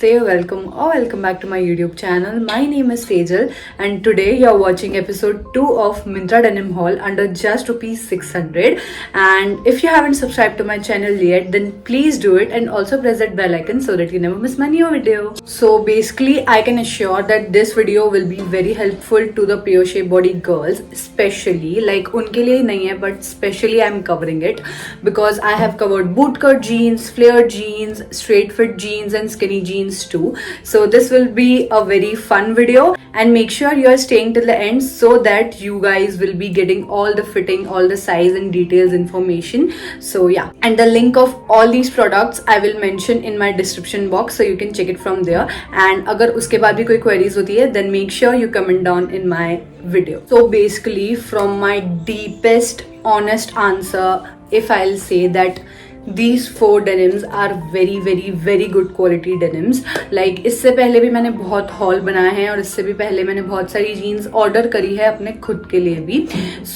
Namaste, welcome back to my YouTube channel. My name is Sejal and today you are watching episode 2 of Myntra Denim Haul under just rupees 600. And if you haven't subscribed to my channel yet, then please do it and also press that bell icon so that you never miss my new video. So basically, I can assure that this video will be very helpful to the pure shape body girls, especially like unke liye nahi hai, but especially I'm covering it because I have covered bootcut jeans, flared jeans, straight fit jeans and skinny jeans too. So this will be a very fun video and make sure you are staying till the end so that you guys will be getting all the fitting, all the size and details information. So yeah, and the link of all these products I will mention in my description box so you can check it from there. And अगर उसके बाद भी कोई queries होती है then make sure you comment down in my video. So basically from my deepest honest answer, if I'll say that these 4 denims are very good quality denims. Like इससे पहले भी मैंने बहुत हॉल बनाए हैं और इससे भी पहले मैंने बहुत सारी जीन्स ऑर्डर करी है अपने खुद के लिए भी.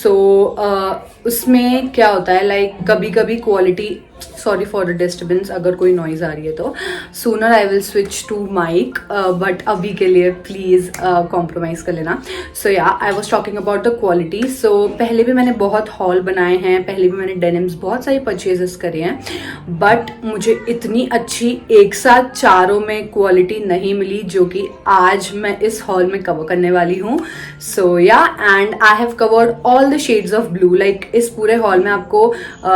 सो उसमें क्या होता है लाइक कभी कभी quality, sorry for the disturbance अगर कोई नॉइज आ रही है तो sooner I will switch to mic, but अभी के लिए प्लीज कॉम्प्रोमाइज कर लेना. So yeah I was talking about the quality. So पहले भी मैंने बहुत हॉल बनाए हैं, पहले भी मैंने डेनिम्स बहुत सारी परचेजेस करे हैं, बट मुझे इतनी अच्छी एक साथ चारों में क्वालिटी नहीं मिली जो कि आज मैं इस हॉल में कवर करने वाली हूँ. सो या and I have covered all the shades of blue. Like इस पूरे हॉल में आपको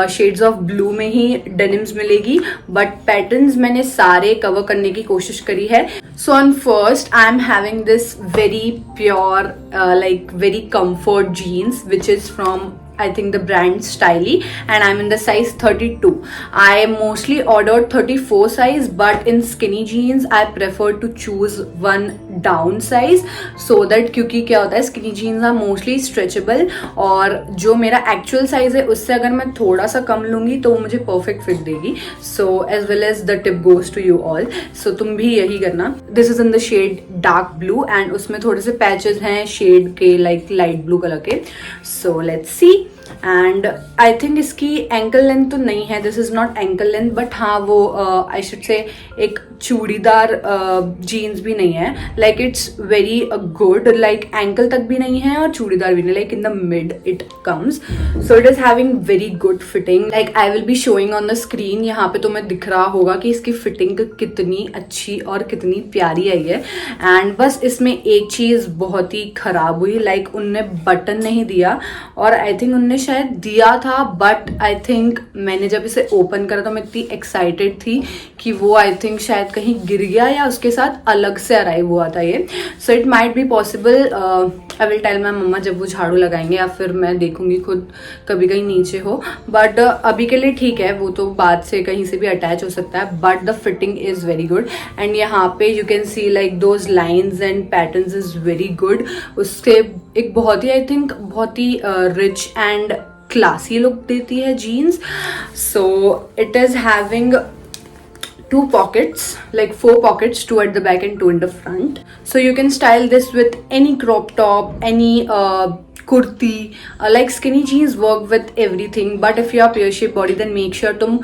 शेड्स ऑफ ब्लू में ही डेनिम्स मिलेगी, बट पैटर्न्स मैंने सारे कवर करने की कोशिश करी है. So on first I am having this very pure like very comfort jeans which is from I think the brand Styly and I'm in the size 32. I mostly ordered 34 size but in skinny jeans I prefer to choose one down size so that क्योंकि क्या होता है skinny jeans are mostly stretchable और जो मेरा actual size है उससे अगर मैं थोड़ा सा कम लूँगी तो वो मुझे perfect fit देगी. So as well as the tip goes to you all. So तुम भी यही करना. This is in the shade dark blue and उसमें थोड़े से patches हैं shade के like light blue कलर के. So let's see. And I think इसकी एंकल लेंथ तो नहीं है, this is not ankle length, but हाँ वो आई शुड से एक चूड़ीदार जीन्स भी नहीं है. Like it's very good, like ankle तक भी नहीं है और चूड़ीदार भी नहीं, like in the mid it comes. So it is having very good fitting. Like I will be showing on the screen. यहाँ पे तुम्हें दिख रहा होगा कि इसकी फिटिंग कितनी अच्छी और कितनी प्यारी आई है. एंड बस इसमें एक चीज बहुत ही खराब हुई, लाइक उनने बटन नहीं दिया और आई थिंक उनने शायद दिया था, बट आई थिंक मैंने जब इसे ओपन करा तो मैं इतनी एक्साइटेड थी कि वो आई थिंक शायद कहीं गिर गया या उसके साथ अलग से अराइव हुआ था ये. So it might be possible, I will tell my mumma जब वो झाड़ू लगाएंगे या फिर मैं देखूंगी खुद कभी कहीं नीचे हो. बट अभी के लिए ठीक है, वो तो बाद से कहीं से भी अटैच हो सकता है, but the fitting is very good. And यहाँ पे you can see like those lines and patterns is very good. उससे एक बहुत ही आई थिंक बहुत ही रिच एंड क्लासी लुक देती है jeans. So it is having 2 pockets, like 4 pockets, 2 at the back and 2 in the front. So you can style this with any crop top, any kurti, like skinny jeans work with everything. But if you are pear shape body then make sure तुम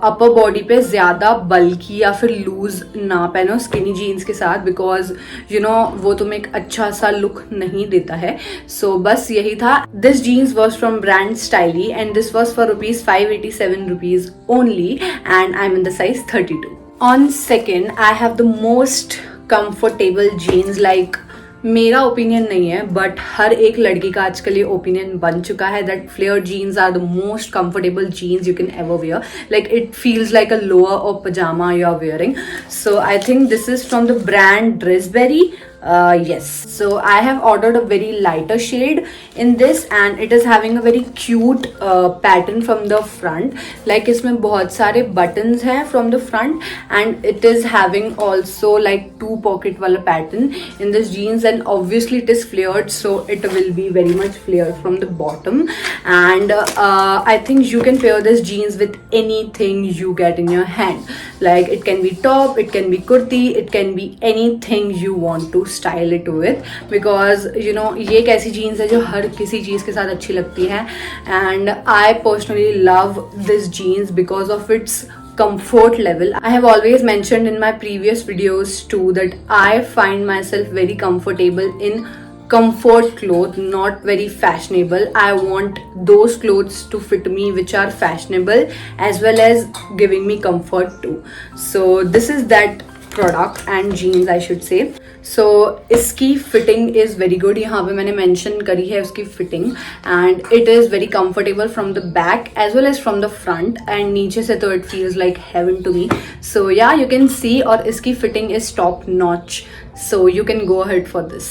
upper body पे ज़्यादा bulky या फिर loose ना पहनो skinny jeans के साथ, because you know वो तुम्हें एक अच्छा सा look नहीं देता है. So बस यही था. This jeans was from brand Styly and this was for rupees 587 rupees only and I'm in the size 32. On second I have the most comfortable jeans. Like मेरा ओपिनियन नहीं है बट हर एक लड़की का आजकल ये ओपिनियन बन चुका है that flare jeans are the most comfortable jeans you can ever wear. Like it feels like a lower और pyjama you are wearing. So I think this is from the brand Dressberry. Yes, so I have ordered a very lighter shade in this and it is having a very cute pattern from the front. Like इसमें बहुत सारे buttons हैं from the front and it is having also like 2 pocket वाला pattern in this jeans and obviously it is flared so it will be very much flared from the bottom. And I think you can pair this jeans with anything you get in your hand. Like it can be top, it can be kurti, it can be anything you want to style it with, because you know ये एक ऐसी jeans है जो हर किसी चीज़ के साथ अच्छी लगती है. And I personally love this jeans because of its comfort level. I have always mentioned in my previous videos too that I find myself very comfortable in comfort clothes, not very fashionable. I want those clothes to fit me which are fashionable as well as giving me comfort too. So this is that product and jeans I should say. So इसकी fitting is very good. यहाँ पे मैंने mention करी है उसकी fitting and it is very comfortable from the back as well as from the front and नीचे से तो it feels like heaven to me. So yeah you can see और इसकी fitting is top notch. So you can go ahead for this.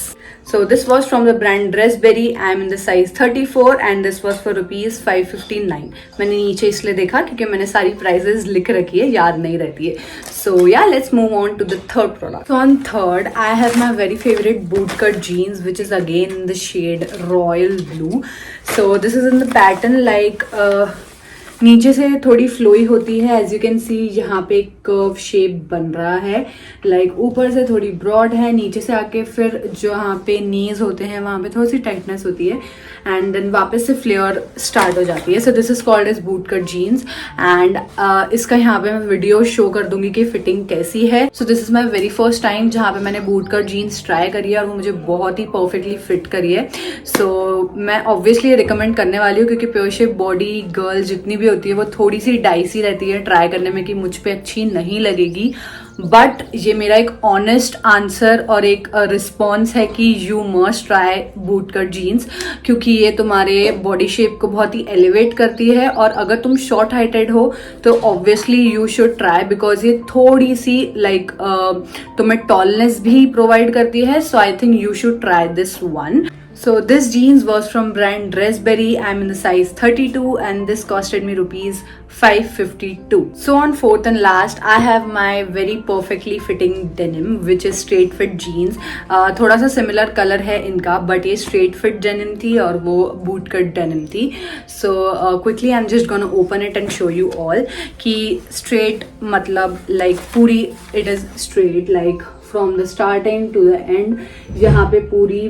So this was from the brand Dressberry. I am in the size 34 and this was for rupees 559. मैंने नीचे इसलिए देखा क्योंकि मैंने सारी prices लिख रखी है, याद नहीं रहती है. So yeah, let's move on to the third product. So on third, I have my very favorite bootcut jeans which is again in the shade royal blue. So this is in the pattern like नीचे से थोड़ी flowy होती है. As you can सी यहाँ पे curve shape बन रहा है. लाइक ऊपर से थोड़ी ब्रॉड है, नीचे से आके फिर जो यहाँ पे नीज होते हैं वहाँ पे थोड़ी सी टाइटनेस होती है एंड देन वापस से फ्लेयर स्टार्ट हो जाती है. So this is called as boot cut jeans and इसका यहाँ पे मैं वीडियो शो कर दूंगी कि फिटिंग कैसी है. So this is my very first time जहाँ पे मैंने बूट कट जीन्स ट्राई करी है और वो मुझे बहुत ही परफेक्टली फिट करी है. सो मैं ऑब्वियसली रिकमेंड करने वाली हूँ क्योंकि प्योर शेप बॉडी गर्ल जितनी भी होती है वो थोड़ी सी डाइसी रहती है ट्राई करने में कि मुझ पे अच्छी नहीं लगेगी. बट ये मेरा एक ऑनेस्ट आंसर और एक रिस्पॉन्स है कि you must try boot cut jeans क्योंकि ये तुम्हारे बॉडी शेप को बहुत ही एलिवेट करती है और अगर तुम शॉर्ट हाइटेड हो तो obviously you should try because ये थोड़ी सी लाइक तुम्हें टॉलनेस भी प्रोवाइड करती है. So I think you should try this one. So this jeans was from brand Dressberry. I'm in the size 32 and this costed me rupees 552. So on fourth and last I have my very perfectly fitting denim which is straight fit jeans. थोड़ा सा similar color है इनका but ये straight fit denim थी और वो boot cut denim थी. So quickly I'm just gonna open it and show you all कि straight मतलब like पूरी it is straight like from the starting to the end. यहाँ पे पूरी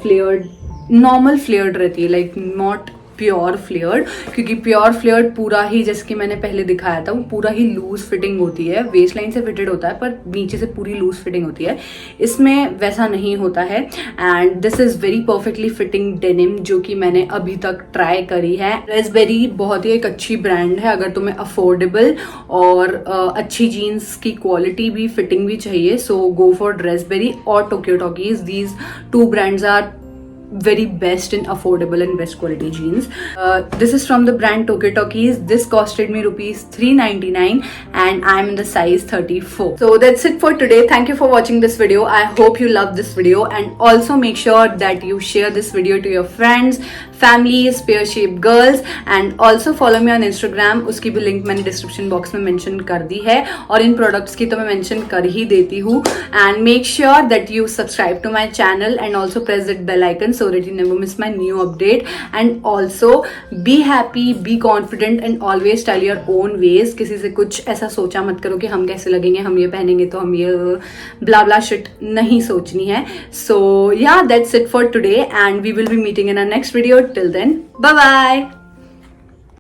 फ्लेयर्ड नॉर्मल फ्लेयर्ड रहती है लाइक नॉट प्योर फ्लेयर्ड क्योंकि प्योर फ्लेयर्ड पूरा ही जैसे कि मैंने पहले दिखाया था वो पूरा ही लूज फिटिंग होती है. वेस्ट लाइन से फिटेड होता है पर नीचे से पूरी लूज फिटिंग होती है. इसमें वैसा नहीं होता है and this is very perfectly fitting denim जो कि मैंने अभी तक ट्राई करी है. ड्रेसबेरी बहुत ही एक अच्छी ब्रांड है अगर तुम्हें अफोर्डेबल और अच्छी जीन्स की क्वालिटी भी फिटिंग भी चाहिए. सो गो फॉर ड्रेसबेरी और Tokyo Talkies. These two brands are very best in affordable and best quality jeans. This is from the brand Tokyo Talkies. This costed me rupees 399 and I am in the size 34. So that's it for today. Thank you for watching this video. I hope you love this video and also make sure that you share this video to your friends, families, pear shaped girls and also follow me on Instagram. उसकी भी link मैंने description box में mention कर दी है और इन products की तो मैं मेंशन कर ही देती हूँ. And make sure that you subscribe to my channel and also press that bell icon so that you never miss my new update. And also be happy, be confident and always tell your own ways. किसी से कुछ ऐसा सोचा मत करो कि हम कैसे लगेंगे, हम ये पहनेंगे तो हम ये blah blah shit नहीं सोचनी है. So yeah, that's it for today and we will be meeting in our next video. Till then, bye bye.